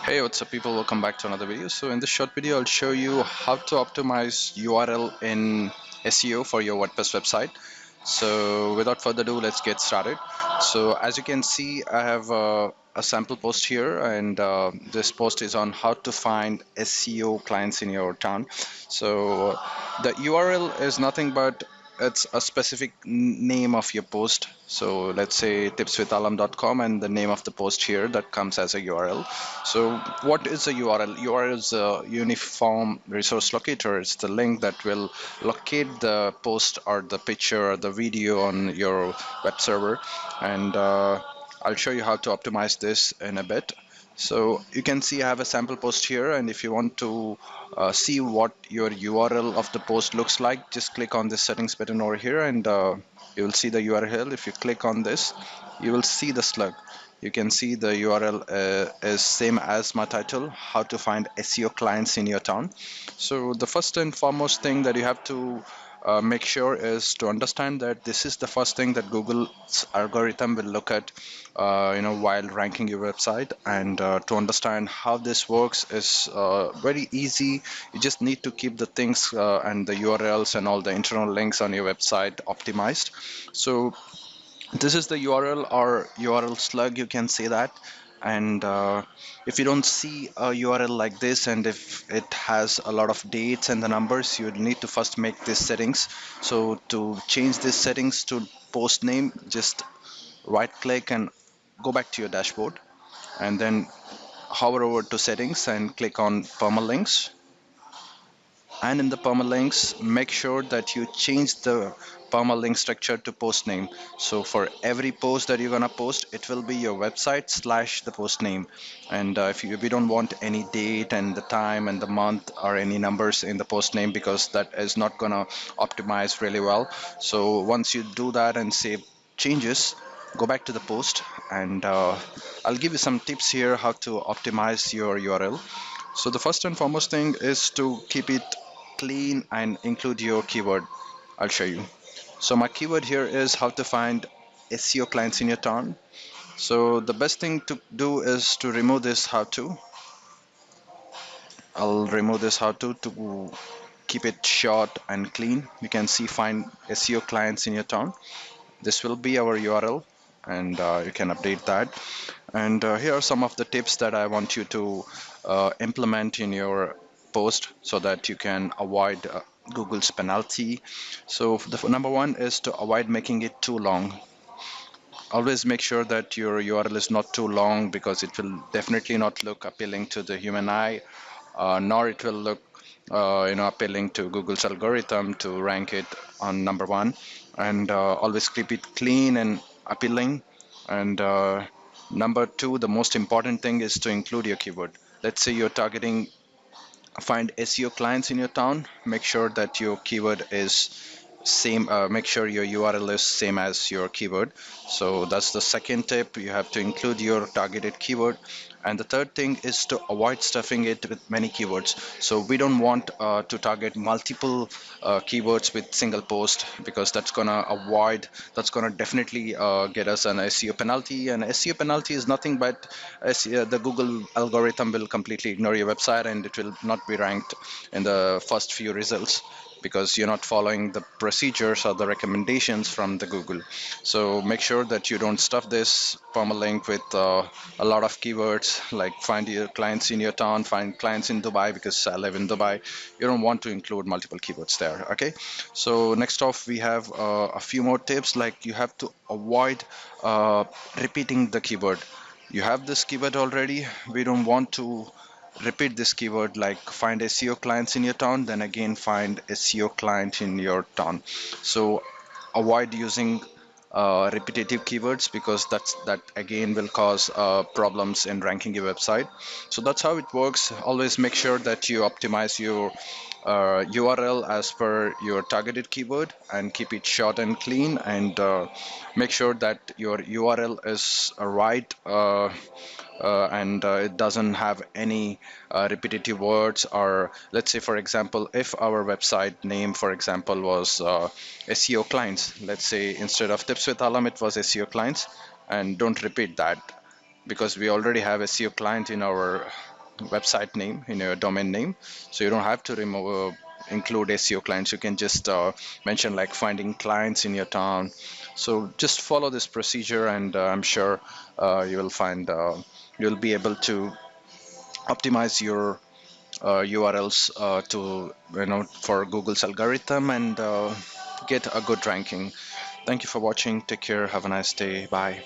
Hey, what's up people, welcome back to another video. So in this short video I'll show you how to optimize URL in SEO for your WordPress website. So without further ado, let's get started. So as you can see, I have a sample post here, and this post is on how to find SEO clients in your town. So the URL is nothing but it's a specific name of your post. So let's say tipswithalam.com, and the name of the post here that comes as a URL. So what is a URL? URL is a uniform resource locator. It's the link that will locate the post or the picture or the video on your web server. And I'll show you how to optimize this in a bit. So you can see I have a sample post here, and if you want to see what your URL of the post looks like, just click on this settings button over here, and you will see the URL. If you click on this, you will see the slug. You can see the URL is same as my title, how to find SEO clients in your town. So the first and foremost thing that you have to make sure is to understand that this is the first thing that Google's algorithm will look at, while ranking your website. And to understand how this works is very easy. You just need to keep the things and the URLs and all the internal links on your website optimized. So this is the URL or URL slug, you can say that. And if you don't see a URL like this, and if it has a lot of dates and the numbers, you need to first make these settings. So to change these settings to post name, just right click and go back to your dashboard, and then hover over to settings and click on permalinks. And in the permalinks, make sure that you change the permalink structure to post name. So for every post that you're gonna post, it will be your website slash the post name. And if you don't want any date and the time and the month or any numbers in the post name, because that is not gonna optimize really well. So once you do that and save changes, go back to the post, and I'll give you some tips here how to optimize your URL. So the first and foremost thing is to keep it clean and include your keyword. I'll show you. So my keyword here is how to find SEO clients in your town. So the best thing to do is to remove this how to. I'll remove this how to keep it short and clean. You can see find SEO clients in your town. This will be our URL, and you can update that. And here are some of the tips that I want you to implement in your post so that you can avoid Google's penalty. So the number one is to avoid making it too long. Always make sure that your URL is not too long, because it will definitely not look appealing to the human eye, nor it will look appealing to Google's algorithm to rank it on number one. And always keep it clean and appealing. And number two, the most important thing is to include your keyword. Let's say you're targeting find SEO clients in your town. Make sure that your keyword is same. Make sure your URL is same as your keyword. So that's the second tip. You have to include your targeted keyword. And the third thing is to avoid stuffing it with many keywords. So we don't want to target multiple keywords with single post, because that's gonna definitely get us an SEO penalty. And SEO penalty is nothing but the Google algorithm will completely ignore your website, and it will not be ranked in the first few results, because you're not following the procedures or the recommendations from the Google. So make sure that you don't stuff this permalink with a lot of keywords, like find your clients in your town, find clients in Dubai, because I live in Dubai. You don't want to include multiple keywords there. Okay. So next off, we have a few more tips, like you have to avoid repeating the keyword. You have this keyword already. We don't want to repeat this keyword, like find SEO clients in your town, then again find SEO client in your town. So avoid using repetitive keywords, because that again will cause problems in ranking your website. So that's how it works. Always make sure that you optimize your URL as per your targeted keyword, and keep it short and clean, and make sure that your URL is right, and it doesn't have any repetitive words. Or let's say, for example, if our website name, for example, was SEO clients, let's say instead of tips with alam it was SEO clients, and don't repeat that, because we already have SEO client in our website name, in your domain name. So you don't have to remove include SEO clients. You can just mention like finding clients in your town. So just follow this procedure, and I'm sure you will find you'll be able to optimize your URLs to for Google's algorithm, and get a good ranking. Thank you for watching. Take care. Have a nice day. Bye.